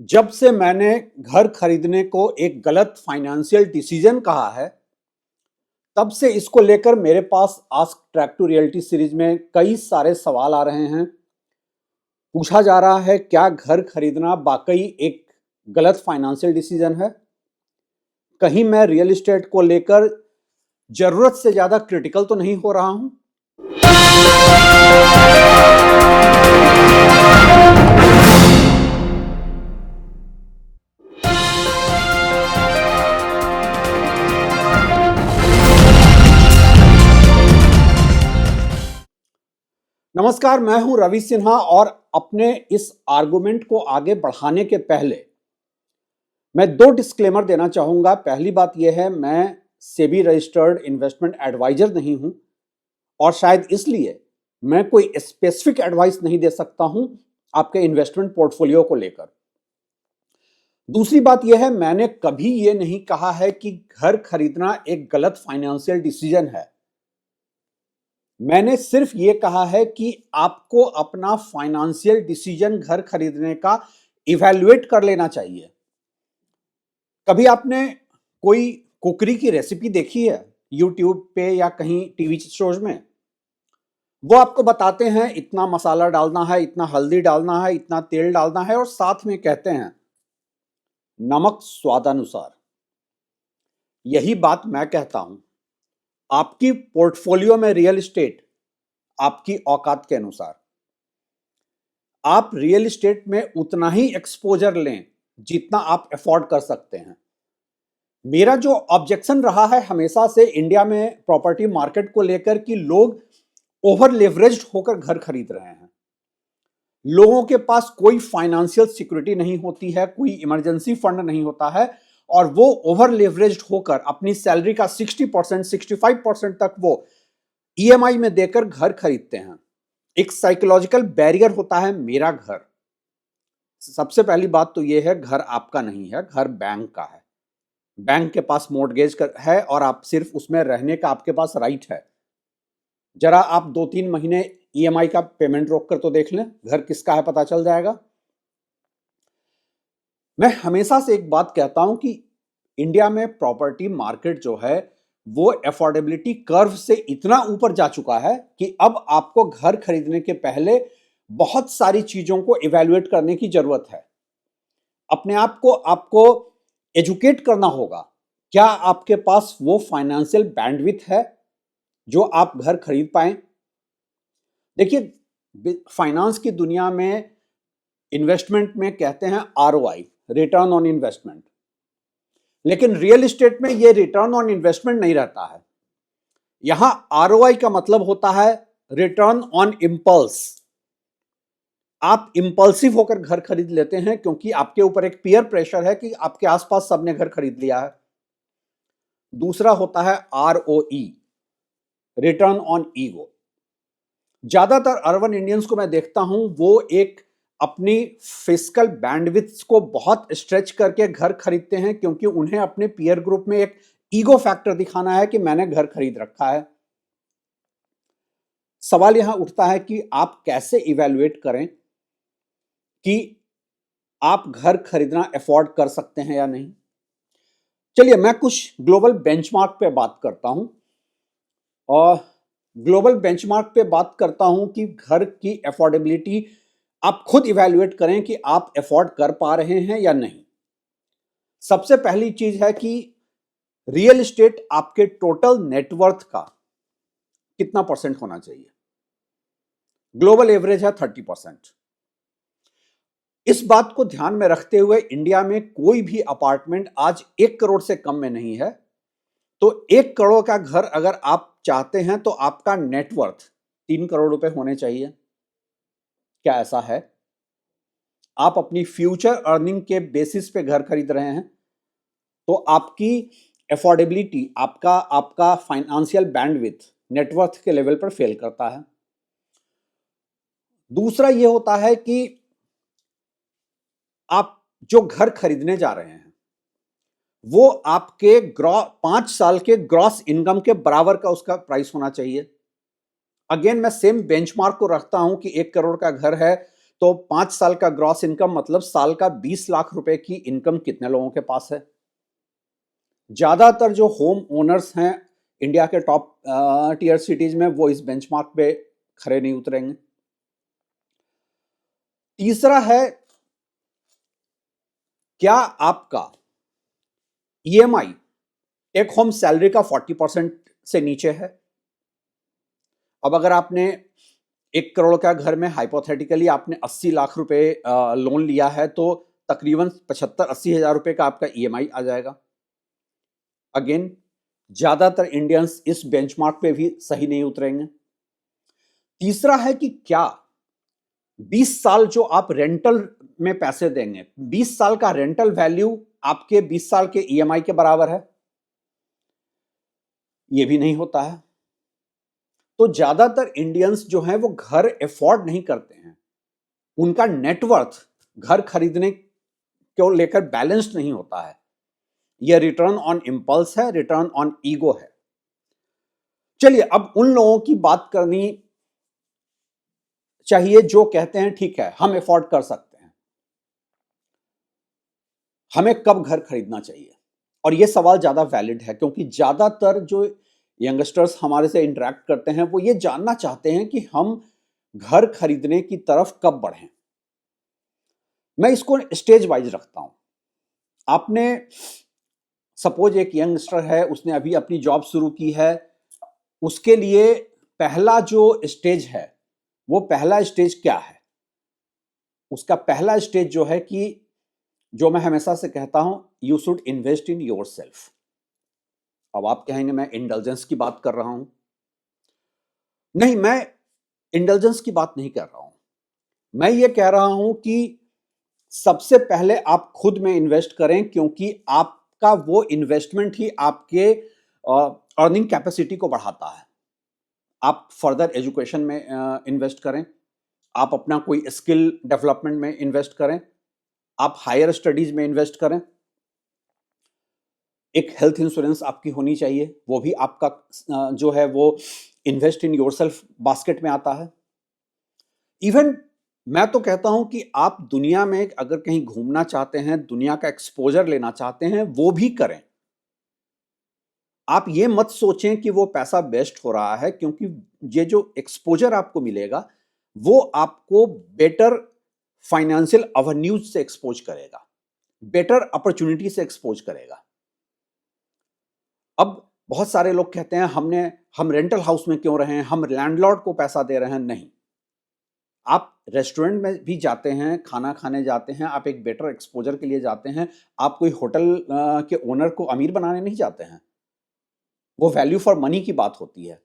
जब से मैंने घर खरीदने को एक गलत फाइनेंशियल डिसीजन कहा है, तब से इसको लेकर मेरे पास ask track to reality series में कई सारे सवाल आ रहे हैं। पूछा जा रहा है, क्या घर खरीदना वाकई एक गलत फाइनेंशियल डिसीजन है? कहीं मैं रियल एस्टेट को लेकर जरूरत से ज्यादा क्रिटिकल तो नहीं हो रहा हूं? नमस्कार, मैं हूं रवि सिन्हा और अपने इस आर्गुमेंट को आगे बढ़ाने के पहले मैं दो डिस्क्लेमर देना चाहूंगा। पहली बात यह है, मैं सेबी रजिस्टर्ड इन्वेस्टमेंट एडवाइजर नहीं हूं और शायद इसलिए मैं कोई स्पेसिफिक एडवाइस नहीं दे सकता हूं आपके इन्वेस्टमेंट पोर्टफोलियो को लेकर। दूसरी बात यह है, मैंने कभी यह नहीं कहा है कि घर खरीदना एक गलत फाइनेंशियल डिसीजन है। मैंने सिर्फ ये कहा है कि आपको अपना फाइनेंशियल डिसीजन घर खरीदने का इवैल्यूएट कर लेना चाहिए। कभी आपने कोई कुकरी की रेसिपी देखी है यूट्यूब पे या कहीं टीवी शोज में? वो आपको बताते हैं इतना मसाला डालना है, इतना हल्दी डालना है, इतना तेल डालना है और साथ में कहते हैं नमक स्वादानुसार। यही बात मैं कहता हूं, आपकी पोर्टफोलियो में रियल एस्टेट आपकी औकात के अनुसार। आप रियल एस्टेट में उतना ही एक्सपोजर लें जितना आप अफोर्ड कर सकते हैं। मेरा जो ऑब्जेक्शन रहा है हमेशा से इंडिया में प्रॉपर्टी मार्केट को लेकर कि लोग ओवर लेवरेज्ड होकर घर खरीद रहे हैं। लोगों के पास कोई फाइनेंशियल सिक्योरिटी नहीं होती है, कोई इमरजेंसी फंड नहीं होता है और वो ओवर लेवरेज्ड होकर अपनी सैलरी का 60% 65% तक वो ईएमआई में देकर घर खरीदते हैं। एक साइकोलॉजिकल बैरियर होता है मेरा घर। सबसे पहली बात तो यह है, घर आपका नहीं है, घर बैंक का है। बैंक के पास मॉर्गेज है और आप सिर्फ उसमें रहने का आपके पास राइट है। जरा आप 2-3 महीने ईएमआई का पेमेंट रोक कर तो देख लें, घर किसका है पता चल जाएगा। मैं हमेशा से एक बात कहता हूं कि इंडिया में प्रॉपर्टी मार्केट जो है वो अफोर्डेबिलिटी कर्व से इतना ऊपर जा चुका है कि अब आपको घर खरीदने के पहले बहुत सारी चीजों को इवैल्यूएट करने की जरूरत है। अपने आप को आपको एजुकेट करना होगा। क्या आपके पास वो फाइनेंशियल बैंडविड्थ है जो आप घर खरीद पाएं? देखिए, फाइनेंस की दुनिया में इन्वेस्टमेंट में कहते हैं आरओआई, रिटर्न ऑन इन्वेस्टमेंट, लेकिन रियल एस्टेट में यह रिटर्न ऑन इन्वेस्टमेंट नहीं रहता है। यहां आरओआई का मतलब होता है रिटर्न ऑन इंपल्स। आप इंपल्सिव होकर घर खरीद लेते हैं क्योंकि आपके ऊपर एक पीयर प्रेशर है कि आपके आसपास सबने घर खरीद लिया है। दूसरा होता है आरओई, रिटर्न ऑन ईगो। ज्यादातर अर्बन इंडियंस को मैं देखता हूं, वो एक अपनी फिस्कल बैंडविड्थ को बहुत स्ट्रेच करके घर खरीदते हैं क्योंकि उन्हें अपने पीयर ग्रुप में एक ईगो फैक्टर दिखाना है कि मैंने घर खरीद रखा है। सवाल यहां उठता है कि आप कैसे इवैल्यूएट करें कि आप घर खरीदना अफोर्ड कर सकते हैं या नहीं। चलिए मैं कुछ ग्लोबल बेंचमार्क पे बात करता हूं और ग्लोबल बेंचमार्क पे बात करता हूं कि घर की अफोर्डेबिलिटी आप खुद इवैल्यूएट करें कि आप अफोर्ड कर पा रहे हैं या नहीं। सबसे पहली चीज है कि रियल एस्टेट आपके टोटल नेटवर्थ का कितना परसेंट होना चाहिए। ग्लोबल एवरेज है 30%। इस बात को ध्यान में रखते हुए इंडिया में कोई भी अपार्टमेंट आज 1 करोड़ से कम में नहीं है। तो 1 करोड़ का घर अगर आप चाहते हैं तो आपका नेटवर्थ 3 करोड़ रुपए होने चाहिए। क्या ऐसा है? आप अपनी फ्यूचर अर्निंग के बेसिस पे घर खरीद रहे हैं तो आपकी अफोर्डेबिलिटी, आपका फाइनेंशियल बैंडविड्थ नेटवर्थ के लेवल पर फेल करता है। दूसरा यह होता है कि आप जो घर खरीदने जा रहे हैं वो आपके 5 साल के ग्रॉस इनकम के बराबर का उसका प्राइस होना चाहिए। अगेन मैं सेम बेंचमार्क को रखता हूं कि 1 करोड़ का घर है तो 5 साल का ग्रॉस इनकम मतलब साल का 20 लाख रुपए की इनकम कितने लोगों के पास है? ज्यादातर जो होम ओनर्स हैं इंडिया के टॉप टीयर सिटीज में, वो इस बेंचमार्क पे खरे नहीं उतरेंगे। तीसरा है, क्या आपका ईएमआई टेक होम सैलरी का 40% से नीचे है? अब अगर आपने 1 करोड़ का घर में हाइपोथेटिकली आपने 80 लाख रुपए लोन लिया है, तो तकरीबन 75-80 हजार रुपए का आपका ईएमआई आ जाएगा। अगेन, ज्यादातर इंडियंस इस बेंचमार्क पे भी सही नहीं उतरेंगे। तीसरा है कि क्या 20 साल जो आप रेंटल में पैसे देंगे, 20 साल का रेंटल वैल्यू आपके 20 साल के ईएमआई के बराबर है? यह भी नहीं होता है। तो ज्यादातर इंडियंस जो हैं वो घर अफोर्ड नहीं करते हैं, उनका नेटवर्थ घर खरीदने को लेकर बैलेंस्ड नहीं होता है। यह रिटर्न ऑन इंपल्स है, रिटर्न ऑन ईगो है। चलिए, अब उन लोगों की बात करनी चाहिए जो कहते हैं ठीक है हम अफोर्ड कर सकते हैं। हमें कब घर खरीदना चाहिए? और यह सवाल ज्यादा वैलिड है, क्योंकि ज्यादातर जो यंगस्टर्स हमारे से इंटरेक्ट करते हैं वो ये जानना चाहते हैं कि हम घर खरीदने की तरफ कब बढ़ें। मैं इसको स्टेज वाइज रखता हूं। आपने सपोज एक यंगस्टर है, उसने अभी अपनी जॉब शुरू की है, उसके लिए पहला जो स्टेज है, वो पहला स्टेज क्या है? उसका पहला स्टेज जो है कि जो मैं हमेशा से कहता हूं, you should invest in your self. अब आप कहेंगे मैं इंडल्जेंस की बात कर रहा हूं। नहीं, मैं इंडल्जेंस की बात नहीं कर रहा हूं। मैं ये कह रहा हूं कि सबसे पहले आप खुद में इन्वेस्ट करें, क्योंकि आपका वो इन्वेस्टमेंट ही आपके अर्निंग कैपेसिटी को बढ़ाता है। आप फर्दर एजुकेशन में इन्वेस्ट करें, आप अपना कोई स्किल डेवलपमेंट में इन्वेस्ट करें, आप हायर स्टडीज में इन्वेस्ट करें। एक हेल्थ इंश्योरेंस आपकी होनी चाहिए, वो भी आपका जो है वो इन्वेस्ट इन योरसेल्फ बास्केट में आता है। इवन मैं तो कहता हूं कि आप दुनिया में अगर कहीं घूमना चाहते हैं, दुनिया का एक्सपोजर लेना चाहते हैं, वो भी करें। आप ये मत सोचें कि वो पैसा वेस्ट हो रहा है, क्योंकि ये जो एक्सपोजर आपको मिलेगा वो आपको बेटर फाइनेंशियल एवेन्यूज से एक्सपोज करेगा, बेटर अपॉर्चुनिटी से एक्सपोज करेगा। अब बहुत सारे लोग कहते हैं हम रेंटल हाउस में क्यों रहें, हम लैंडलॉर्ड को पैसा दे रहे हैं। नहीं, आप रेस्टोरेंट में भी जाते हैं, खाना खाने जाते हैं, आप एक बेटर एक्सपोजर के लिए जाते हैं। आप कोई होटल के ओनर को अमीर बनाने नहीं जाते हैं, वो वैल्यू फॉर मनी की बात होती है।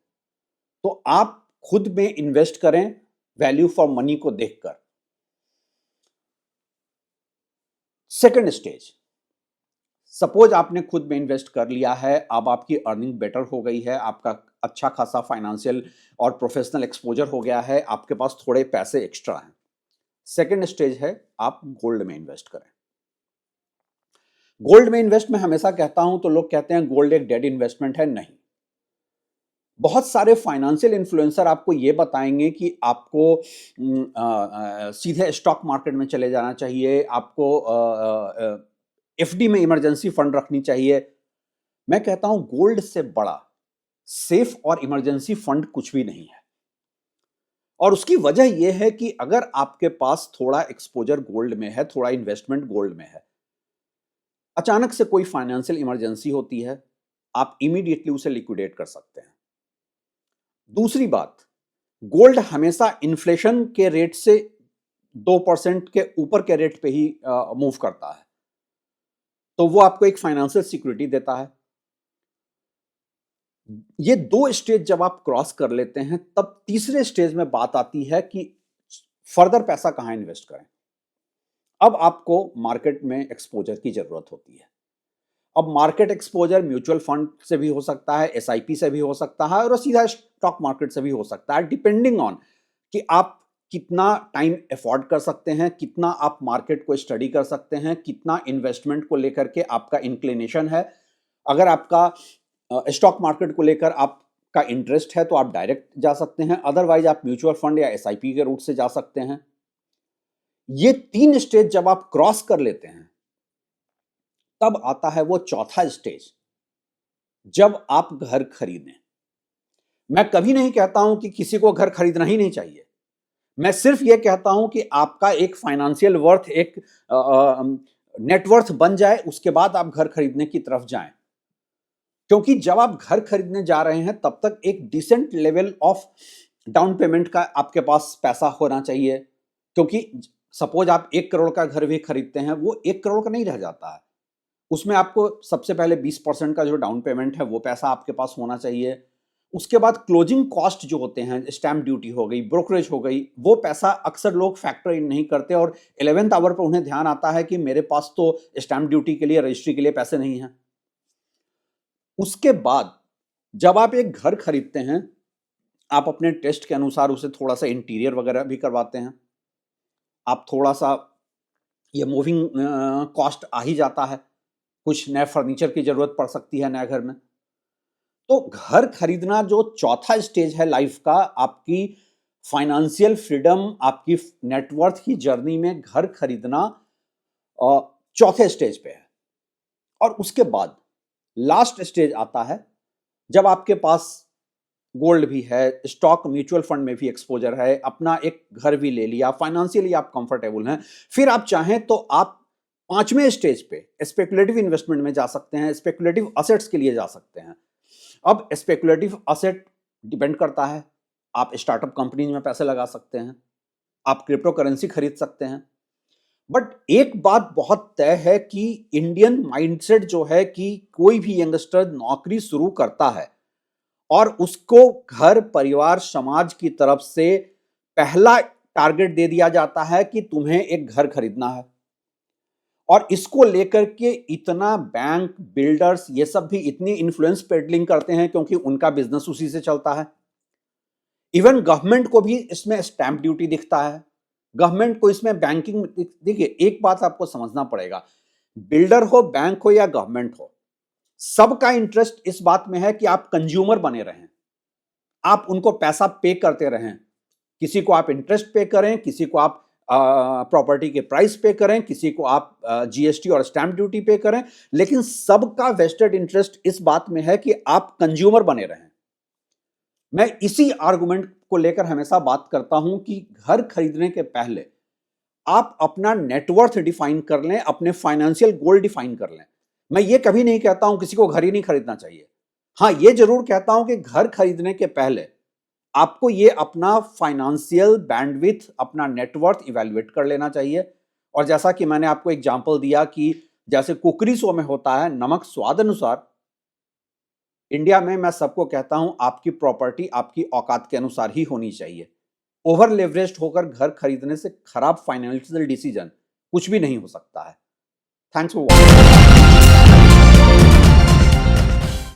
तो आप खुद में इन्वेस्ट करें वैल्यू फॉर मनी को देखकर। सेकंड स्टेज, सपोज आपने खुद में इन्वेस्ट कर लिया है, अब आपकी अर्निंग बेटर हो गई है, आपका अच्छा खासा फाइनेंशियल और प्रोफेशनल एक्सपोजर हो गया है, आपके पास थोड़े पैसे एक्स्ट्रा हैं। सेकंड स्टेज है आप गोल्ड में इन्वेस्ट करें। गोल्ड में इन्वेस्ट मैं हमेशा कहता हूं तो लोग कहते हैं गोल्ड एक डेड इन्वेस्टमेंट है। नहीं, बहुत सारे फाइनेंशियल इन्फ्लुएंसर आपको ये बताएंगे कि आपको सीधे स्टॉक मार्केट में चले जाना चाहिए, आपको एफडी में इमरजेंसी फंड रखनी चाहिए। मैं कहता हूं गोल्ड से बड़ा सेफ और इमरजेंसी फंड कुछ भी नहीं है। और उसकी वजह यह है कि अगर आपके पास थोड़ा एक्सपोजर गोल्ड में है, थोड़ा इन्वेस्टमेंट गोल्ड में है, अचानक से कोई फाइनेंशियल इमरजेंसी होती है, आप इमीडिएटली उसे लिक्विडेट कर सकते हैं। दूसरी बात, गोल्ड हमेशा इन्फ्लेशन के रेट से 2% के ऊपर के रेट पे ही मूव करता है, तो वो आपको एक फाइनेंशियल सिक्योरिटी देता है। ये दो स्टेज जब आप क्रॉस कर लेते हैं, तब तीसरे स्टेज में बात आती है कि फर्दर पैसा कहां इन्वेस्ट करें। अब आपको मार्केट में एक्सपोजर की जरूरत होती है। अब मार्केट एक्सपोजर म्यूचुअल फंड से भी हो सकता है, एसआईपी से भी हो सकता है, और सीधा स्टॉक मार्केट से भी हो सकता है, डिपेंडिंग ऑन कि आप कितना टाइम अफोर्ड कर सकते हैं, कितना आप मार्केट को स्टडी कर सकते हैं, कितना इन्वेस्टमेंट को लेकर के आपका इंक्लिनेशन है। अगर आपका स्टॉक मार्केट को लेकर आपका इंटरेस्ट है तो आप डायरेक्ट जा सकते हैं, अदरवाइज आप म्यूचुअल फंड या एसआईपी के रूट से जा सकते हैं। ये 3 स्टेज जब आप क्रॉस कर लेते हैं, तब आता है वो चौथा स्टेज, जब आप घर खरीदें। मैं कभी नहीं कहता हूं कि किसी को घर खरीदना ही नहीं चाहिए। मैं सिर्फ ये कहता हूं कि आपका एक फाइनेंशियल वर्थ, एक नेटवर्थ बन जाए, उसके बाद आप घर खरीदने की तरफ जाएं। क्योंकि जब आप घर खरीदने जा रहे हैं, तब तक एक decent level of down payment का आपके पास पैसा होना चाहिए। क्योंकि सपोज आप 1 करोड़ का घर भी खरीदते हैं, वो 1 करोड़ का नहीं रह जाता है। उसमें आपको सबसे पहले 20% का जो डाउन पेमेंट है, वो पैसा आपके पास होना चाहिए। उसके बाद क्लोजिंग कॉस्ट जो होते हैं, स्टैंप ड्यूटी हो गई, ब्रोकरेज हो गई, वो पैसा अक्सर लोग फैक्टर इन नहीं करते और 11th आवर पर उन्हें ध्यान आता है कि मेरे पास तो स्टैंप ड्यूटी के लिए, रजिस्ट्री के लिए पैसे नहीं हैं। उसके बाद जब आप एक घर खरीदते हैं, आप अपने टेस्ट के अनुसार उसे थोड़ा सा इंटीरियर वगैरह भी करवाते हैं। आप थोड़ा सा, ये मूविंग कॉस्ट आ ही जाता है, कुछ नए फर्नीचर की जरूरत पड़ सकती है नए घर में। तो घर खरीदना जो चौथा स्टेज है लाइफ का, आपकी फाइनेंशियल फ्रीडम, आपकी नेटवर्थ की जर्नी में घर खरीदना चौथे स्टेज पे है। और उसके बाद लास्ट स्टेज आता है जब आपके पास गोल्ड भी है, स्टॉक म्यूचुअल फंड में भी एक्सपोजर है, अपना एक घर भी ले लिया, फाइनेंशियली आप कंफर्टेबल हैं। फिर आप चाहें तो आप 5वें स्टेज पे स्पेकुलेटिव इन्वेस्टमेंट में जा सकते हैं, स्पेकुलेटिव असेट्स के लिए जा सकते हैं। अब स्पेकुलेटिव असेट डिपेंड करता है, आप स्टार्टअप कंपनीज में पैसे लगा सकते हैं, आप क्रिप्टो करेंसी खरीद सकते हैं। बट एक बात बहुत तय है कि इंडियन माइंडसेट जो है कि कोई भी यंगस्टर नौकरी शुरू करता है और उसको घर, परिवार, समाज की तरफ से पहला टारगेट दे दिया जाता है कि तुम्हें एक घर खरीदना है। और इसको लेकर के इतना बैंक, बिल्डर्स, ये सब भी इतनी इन्फ्लुएंस पेडलिंग करते हैं क्योंकि उनका बिजनेस उसी से चलता है। इवन गवर्नमेंट को भी इसमें स्टैंप ड्यूटी दिखता है, गवर्नमेंट को इसमें बैंकिंग। देखिए, एक बात आपको समझना पड़ेगा, बिल्डर हो, बैंक हो या गवर्नमेंट हो, सबका इंटरेस्ट इस बात में है कि आप कंज्यूमर बने रहें, आप उनको पैसा पे करते रहें। किसी को आप इंटरेस्ट पे करें, किसी को आप प्रॉपर्टी के प्राइस पे करें, किसी को आप जीएसटी और स्टैंप ड्यूटी पे करें, लेकिन सबका वेस्टेड इंटरेस्ट इस बात में है कि आप कंज्यूमर बने रहें। मैं इसी आर्गुमेंट को लेकर हमेशा बात करता हूं कि घर खरीदने के पहले आप अपना नेटवर्थ डिफाइन कर लें, अपने फाइनेंशियल गोल डिफाइन कर लें। मैं ये कभी नहीं कहता हूं किसी को घर ही नहीं खरीदना चाहिए। हाँ, ये जरूर कहता हूं कि घर खरीदने के पहले आपको ये अपना फाइनेंशियल बैंडविड्थ, अपना नेटवर्थ इवैल्यूएट कर लेना चाहिए। और जैसा कि मैंने आपको एग्जांपल दिया कि जैसे कुकरी शो में होता है, नमक स्वाद अनुसार, इंडिया में मैं सबको कहता हूं आपकी प्रॉपर्टी आपकी औकात के अनुसार ही होनी चाहिए। ओवर लेवरेज्ड होकर घर खरीदने से खराब फाइनेंशियल डिसीजन कुछ भी नहीं हो सकता है। Thanks for watching.